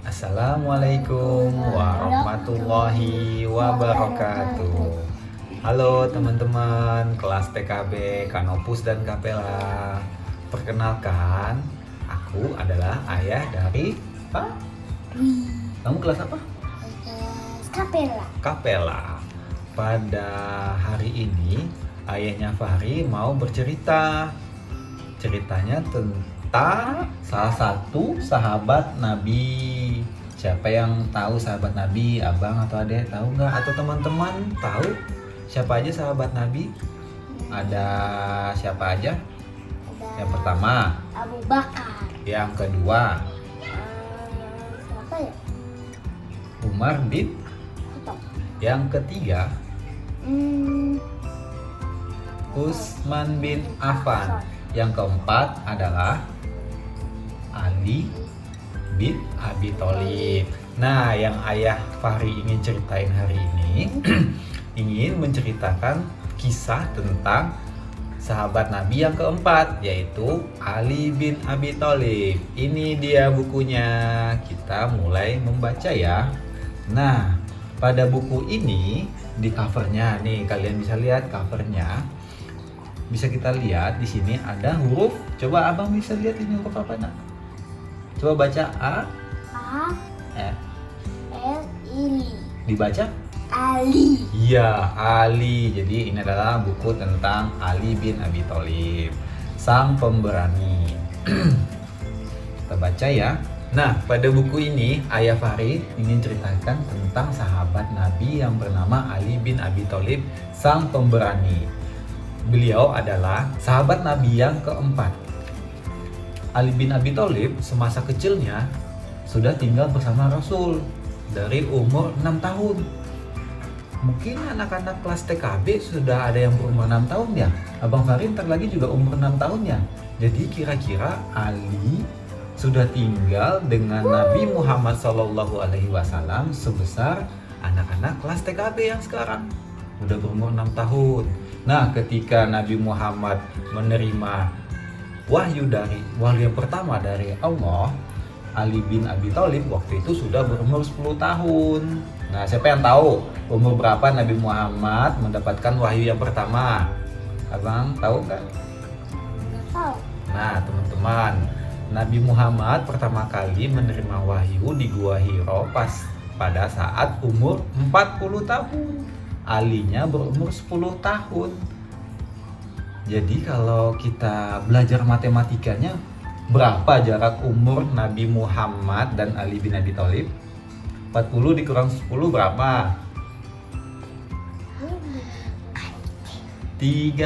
Assalamualaikum warahmatullahi wabarakatuh. Halo teman-teman kelas PKB Kanopus dan Kapela. Perkenalkan, aku adalah ayah dari Wih, Kamu kelas apa? Kapela. Kapela. Pada hari ini ayahnya Fahri mau bercerita. Ceritanya tentang salah satu sahabat Nabi. Siapa yang tahu sahabat Nabi? Abang atau adek tahu nggak? Atau teman-teman tahu siapa aja sahabat Nabi? Ada siapa aja? Yang pertama, Abu Bakar. yang kedua, Siapa ya? Umar bin, Khattab. yang ketiga, Hmm, Utsman bin Affan. Yang keempat adalah Ali bin Abi Thalib. Nah, yang ayah Fahri ingin ceritain hari ini ingin menceritakan kisah tentang sahabat Nabi yang keempat, yaitu Ali bin Abi Thalib. Ini dia bukunya. Kita mulai membaca ya. Nah, pada buku ini di covernya nih, kalian bisa lihat covernya. Bisa kita lihat di sini ada huruf. Coba abang bisa lihat ini huruf apa nak? Coba baca A, A F. L I Dibaca? Ali. Iya, Ali. Jadi ini adalah buku tentang Ali bin Abi Thalib, sang pemberani. Kita baca ya. Nah, pada buku ini ayah Fahri ingin ceritakan tentang sahabat Nabi yang bernama Ali bin Abi Thalib, sang pemberani. Beliau adalah sahabat Nabi yang keempat. Ali bin Abi Thalib semasa kecilnya sudah tinggal bersama Rasul dari umur 6 tahun. Mungkin anak-anak kelas TKB sudah ada yang berumur 6 tahun ya. Abang Farin ntar lagi juga umur 6 tahun ya. Jadi kira-kira Ali sudah tinggal dengan Nabi Muhammad SAW sebesar anak-anak kelas TKB yang sekarang udah berumur 6 tahun. Nah, ketika Nabi Muhammad menerima wahyu yang pertama dari Allah, Ali bin Abi Thalib waktu itu sudah berumur 10 tahun. Nah, siapa yang tahu umur berapa Nabi Muhammad mendapatkan wahyu yang pertama? Abang tahu nggak? Nggak tahu. Nah, teman-teman, Nabi Muhammad pertama kali menerima wahyu di Gua Hiro pada saat umur 40 tahun. Alinya berumur 10 tahun. Jadi kalau kita belajar matematikanya, berapa jarak umur Nabi Muhammad dan Ali bin Abi Thalib? 40 dikurang 10 berapa? 30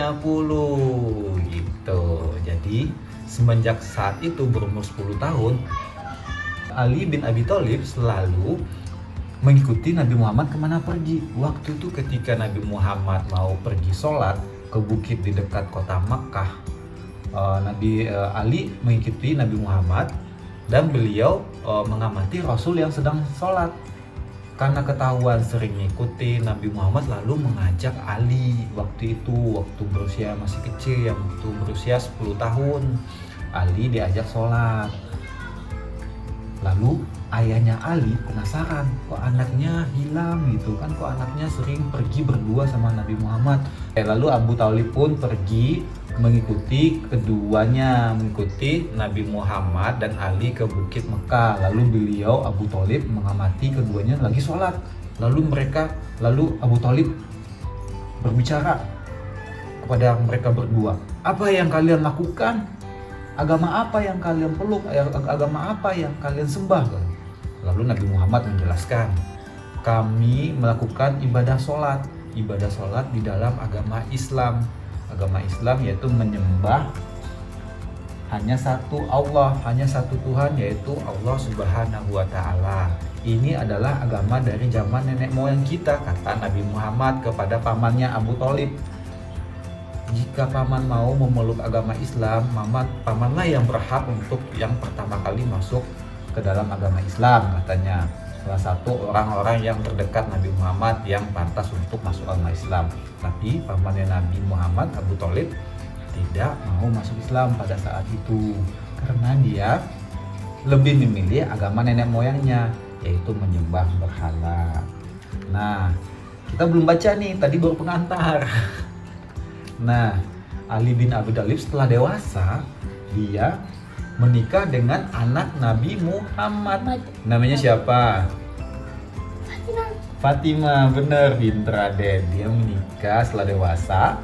gitu. Jadi semenjak saat itu berumur 10 tahun, Ali bin Abi Thalib selalu mengikuti Nabi Muhammad kemana pergi. Waktu itu ketika Nabi Muhammad mau pergi sholat ke bukit di dekat kota Makkah, Ali mengikuti Nabi Muhammad dan beliau mengamati Rasul yang sedang sholat. Karena ketahuan sering mengikuti Nabi Muhammad, lalu mengajak Ali waktu berusia masih kecil, yang waktu berusia 10 tahun. Ali diajak sholat. Lalu ayahnya Ali penasaran, kok anaknya hilang gitu kan, kok anaknya sering pergi berdua sama Nabi Muhammad. Lalu Abu Thalib pun pergi mengikuti Nabi Muhammad dan Ali ke Bukit Mekah. Lalu beliau Abu Thalib mengamati keduanya lagi sholat. Lalu Abu Thalib berbicara kepada mereka berdua, apa yang kalian lakukan? Agama apa yang kalian peluk? Agama apa yang kalian sembah? Lalu Nabi Muhammad menjelaskan, kami melakukan ibadah sholat di dalam agama Islam. Agama Islam yaitu menyembah hanya satu Allah, hanya satu Tuhan, yaitu Allah Subhanahu wa Ta'ala. Ini adalah agama dari zaman nenek moyang kita, kata Nabi Muhammad kepada pamannya Abu Thalib. Jika paman mau memeluk agama Islam, pamanlah yang berhak untuk yang pertama kali masuk ke dalam agama Islam, katanya. Salah satu orang-orang yang terdekat Nabi Muhammad yang pantas untuk masuk agama Islam. Tapi pamannya Nabi Muhammad, Abu Thalib, tidak mau masuk Islam pada saat itu karena dia lebih memilih agama nenek moyangnya, yaitu menyembah berhala. Nah, kita belum baca nih, tadi baru pengantar. Nah, Ali bin Abi Thalib setelah dewasa, dia menikah dengan anak Nabi Muhammad. Namanya siapa? Fatimah, bener, pinter Aden. Dia menikah setelah dewasa,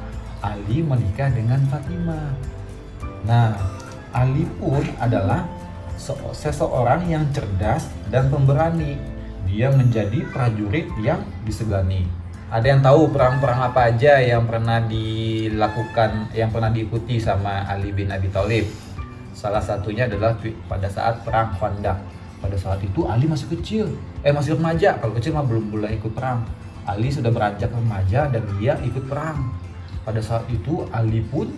Ali menikah dengan Fatimah. Nah, Ali pun adalah seseorang yang cerdas dan pemberani. Dia menjadi prajurit yang disegani. Ada yang tahu perang-perang apa aja yang pernah dilakukan, yang pernah diikuti sama Ali bin Abi Thalib? Salah satunya adalah pada saat perang Khandaq. Pada saat itu Ali masih kecil, masih remaja. Kalau kecil mah belum boleh ikut perang. Ali sudah beranjak remaja dan dia ikut perang. Pada saat itu Ali pun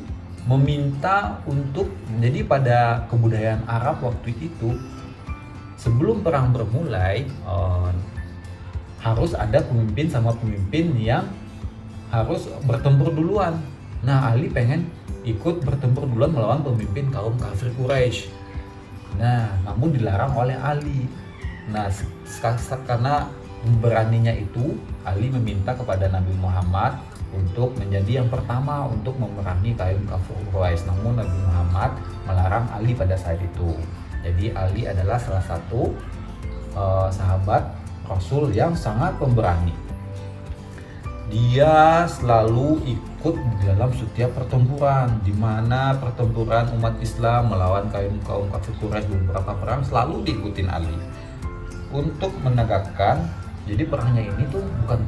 meminta untuk, jadi pada kebudayaan Arab waktu itu, sebelum perang bermulai harus ada pemimpin sama pemimpin yang harus bertempur duluan. Nah, Ali pengen ikut bertempur duluan melawan pemimpin kaum kafir Quraisy. Nah, namun dilarang oleh Ali. Nah, karena beraninya itu, Ali meminta kepada Nabi Muhammad untuk menjadi yang pertama untuk memerangi kaum kafir Quraisy. Namun Nabi Muhammad melarang Ali pada saat itu. Jadi Ali adalah salah satu sahabat Rasul yang sangat pemberani. Dia selalu ikut dalam setiap pertempuran, di mana pertempuran umat Islam melawan kaum kafir Quraisy, beberapa perang selalu diikutin Ali untuk menegakkan. Jadi perangnya ini tuh bukan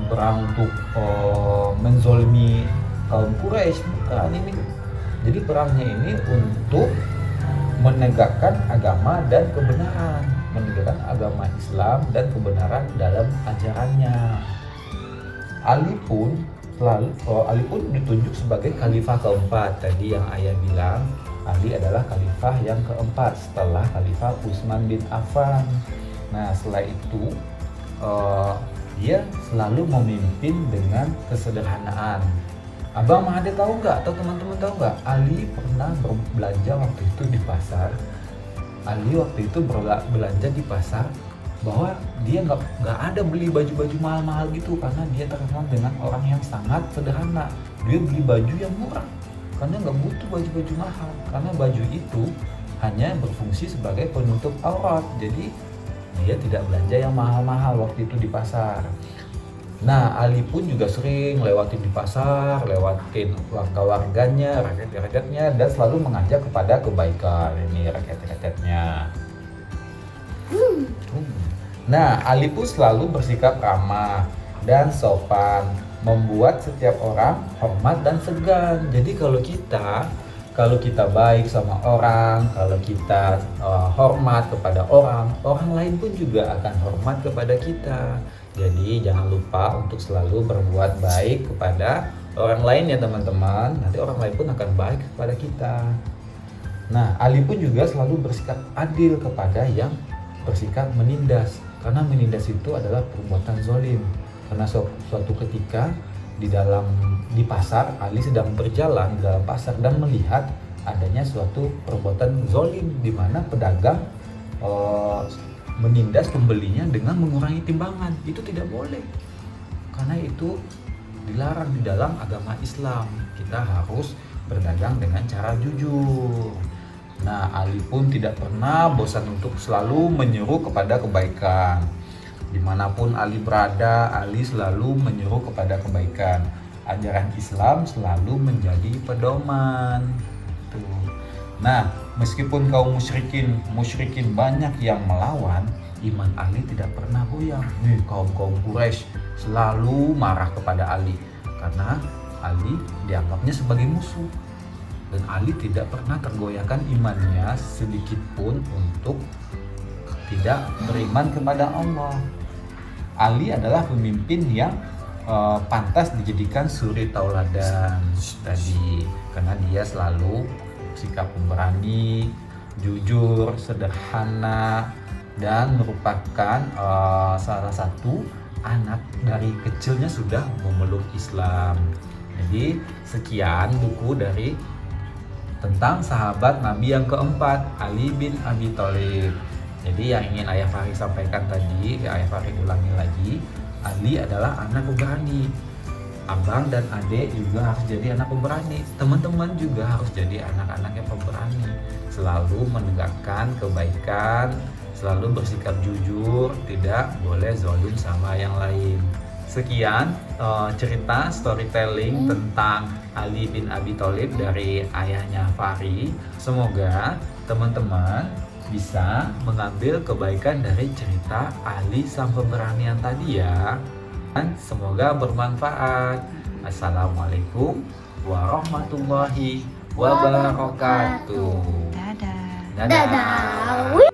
perang untuk menzolimi kaum Quraisy, bukan ini. Jadi perangnya ini untuk menegakkan agama dan kebenaran, menegakkan agama Islam dan kebenaran dalam ajarannya. Ali pun ditunjuk sebagai khalifah keempat. Tadi yang ayah bilang, Ali adalah khalifah yang keempat setelah khalifah Utsman bin Affan. Nah, setelah itu dia selalu memimpin dengan kesederhanaan. Abang Mahade tahu nggak? Atau teman-teman tahu nggak? Ali pernah berbelanja waktu itu di pasar. Ali waktu itu belanja di pasar, bahwa dia nggak ada beli baju-baju mahal-mahal gitu, karena dia terkenal dengan orang yang sangat sederhana. Dia beli baju yang murah karena nggak butuh baju-baju mahal, karena baju itu hanya berfungsi sebagai penutup aurat. Jadi dia tidak belanja yang mahal-mahal waktu itu di pasar. Nah, Ali pun juga sering lewatin di pasar, lewatin warga-warganya, rakyat-rakyatnya, dan selalu mengajak kepada kebaikan. Ini rakyat-rakyatnya. Nah, Ali pun selalu bersikap ramah dan sopan, membuat setiap orang hormat dan segan. Jadi kalau kita baik sama orang, kalau kita hormat kepada orang lain pun juga akan hormat kepada kita. Jadi jangan lupa untuk selalu berbuat baik kepada orang lain ya teman-teman. Nanti orang lain pun akan baik kepada kita. Nah, Ali pun juga selalu bersikap adil kepada yang bersikap menindas. Karena menindas itu adalah perbuatan zalim. Karena suatu ketika di pasar, Ali sedang berjalan di dalam pasar dan melihat adanya suatu perbuatan zalim, di mana pedagang menindas pembelinya dengan mengurangi timbangan. Itu tidak boleh, karena itu dilarang di dalam agama Islam. Kita harus berdagang dengan cara jujur. Nah, Ali pun tidak pernah bosan untuk selalu menyeru kepada kebaikan. Dimanapun Ali berada, Ali selalu menyeru kepada kebaikan. Ajaran Islam selalu menjadi pedoman. Tuh. Nah, meskipun kaum musyrikin banyak yang melawan, iman Ali tidak pernah goyang. Kaum Quraisy selalu marah kepada Ali karena Ali dianggapnya sebagai musuh. Dan Ali tidak pernah tergoyahkan imannya sedikit pun untuk tidak beriman kepada Allah. Ali adalah pemimpin yang pantas dijadikan suri tauladan tadi, karena dia selalu sikap pemberani, jujur, sederhana, dan merupakan salah satu anak dari kecilnya sudah memeluk Islam. Jadi sekian buku dari tentang sahabat Nabi yang keempat, Ali bin Abi Thalib. Jadi yang ingin Ayah Fahri sampaikan tadi, Ayah Fahri ulangi lagi, Ali adalah anak pemberani. Abang dan adik juga harus jadi anak pemberani. Teman-teman juga harus jadi anak-anak yang pemberani. Selalu menegakkan kebaikan, selalu bersikap jujur, tidak boleh zalim sama yang lain. Sekian cerita storytelling tentang Ali bin Abi Thalib dari ayahnya Fahri. Semoga teman-teman bisa mengambil kebaikan dari cerita Ali sang pemberani yang tadi ya. Dan semoga bermanfaat. Assalamualaikum warahmatullahi wabarakatuh. Dadah. Dadah. Dadah.